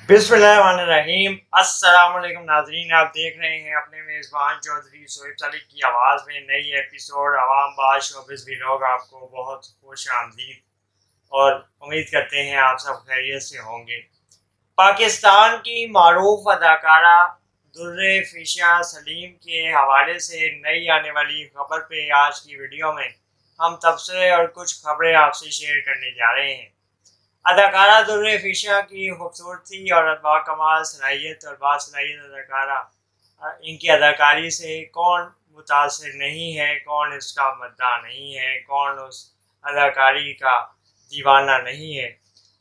بسم اللہ الرحمن الرحیم۔ السلام علیکم ناظرین، آپ دیکھ رہے ہیں اپنے میزبان چودھری شعیب طالب کی آواز میں نئی ایپیسوڈ عوام باز شوبز ولاگ۔ آپ کو بہت خوش آمدید اور امید کرتے ہیں آپ سب خیریت سے ہوں گے۔ پاکستان کی معروف اداکارہ درِ فیشاں سلیم کے حوالے سے نئی آنے والی خبر پہ آج کی ویڈیو میں ہم تبصرے اور کچھ خبریں آپ سے شیئر کرنے جا رہے ہیں۔ اداکارہ درِ فیشاں کی خوبصورتی اور باکمال صلاحیت اور باصلاحیت اداکارہ، ان کی اداکاری سے کون متاثر نہیں ہے، کون اس کا مداح نہیں ہے، کون اس اداکاری کا دیوانہ نہیں ہے۔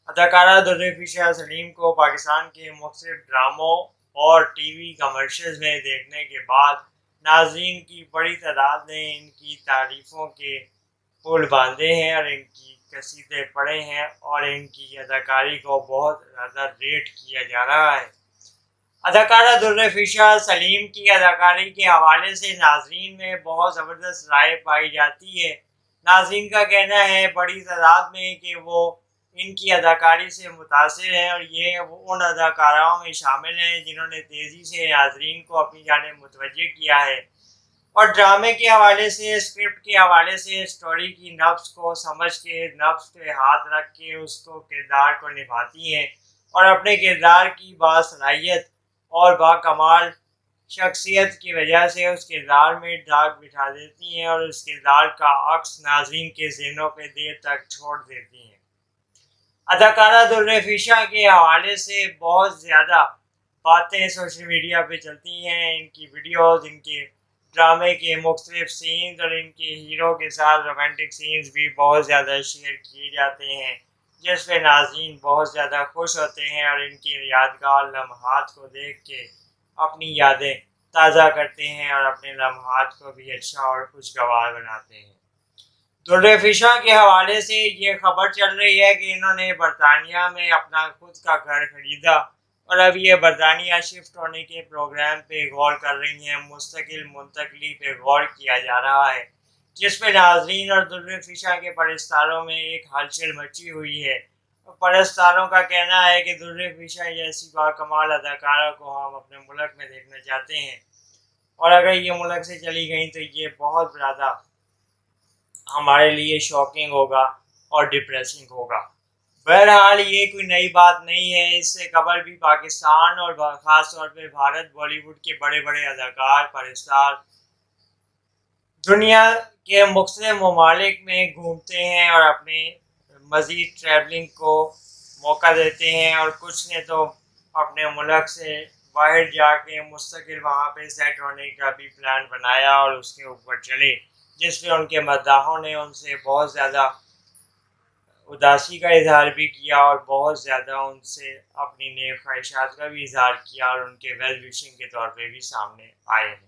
اداکارہ درِ فیشاں سلیم کو پاکستان کے مختلف ڈراموں اور ٹی وی کمرشلز میں دیکھنے کے بعد ناظرین کی بڑی تعداد نے ان کی تعریفوں کے پل باندھے ہیں اور ان کی قصیدے پڑھے ہیں اور ان کی اداکاری کو بہت زیادہ ریٹ کیا جا رہا ہے۔ اداکارہ درِ فیشاں سلیم کی اداکاری کے حوالے سے ناظرین میں بہت زبردست رائے پائی جاتی ہے۔ ناظرین کا کہنا ہے بڑی تعداد میں کہ وہ ان کی اداکاری سے متاثر ہیں اور یہ ان اداکاراؤں میں شامل ہیں جنہوں نے تیزی سے ناظرین کو اپنی جانب متوجہ کیا ہے اور ڈرامے کے حوالے سے، اسکرپٹ کے حوالے سے اسٹوری کی نبض کو سمجھ کے، نبض پہ ہاتھ رکھ کے اس کو کردار کو نبھاتی ہیں اور اپنے کردار کی باصلاحیت اور باکمال شخصیت کی وجہ سے اس کردار میں داغ بٹھا دیتی ہیں اور اس کردار کا عکس ناظرین کے ذہنوں پہ دیر تک چھوڑ دیتی ہیں۔ اداکارہ درِ فیشاں کے حوالے سے بہت زیادہ باتیں سوشل میڈیا پہ چلتی ہیں۔ ان کی ویڈیوز، ان کے ڈرامے کے مختلف سینز اور ان کے ہیرو کے ساتھ رومانٹک سینز بھی بہت زیادہ شیئر کیے جاتے ہیں، جس پہ ناظرین بہت زیادہ خوش ہوتے ہیں اور ان کی یادگار لمحات کو دیکھ کے اپنی یادیں تازہ کرتے ہیں اور اپنے لمحات کو بھی اچھا اور خوشگوار بناتے ہیں۔ درِ فیشاں کے حوالے سے یہ خبر چل رہی ہے کہ انہوں نے برطانیہ میں اپنا خود کا گھر خریدا اور اب یہ برطانیہ شفٹ ہونے کے پروگرام پہ غور کر رہی ہیں۔ مستقل منتقلی پہ غور کیا جا رہا ہے، جس پہ ناظرین اور درِ فیشاں کے پرستاروں میں ایک ہلچل مچی ہوئی ہے۔ پرستاروں کا کہنا ہے کہ درِ فیشاں جیسی باکمال اداکارہ کو ہم اپنے ملک میں دیکھنا چاہتے ہیں اور اگر یہ ملک سے چلی گئیں تو یہ بہت زیادہ ہمارے لیے شاکنگ ہوگا اور ڈپریسنگ ہوگا۔ بہرحال یہ کوئی نئی بات نہیں ہے، اس سے قبل بھی پاکستان اور خاص طور پہ بھارت، بالی ووڈ کے بڑے بڑے اداکار، پرستار دنیا کے مختلف ممالک میں گھومتے ہیں اور اپنے مزید ٹریولنگ کو موقع دیتے ہیں اور کچھ نے تو اپنے ملک سے باہر جا کے مستقل وہاں پہ سیٹ ہونے کا بھی پلان بنایا اور اس کے اوپر چلے، جس میں ان کے مداحوں نے ان سے بہت زیادہ اداسی کا اظہار بھی کیا اور بہت زیادہ ان سے اپنی نیک خواہشات کا بھی اظہار کیا اور ان کے ویل وشنگ کے طور پہ بھی سامنے آئے ہیں۔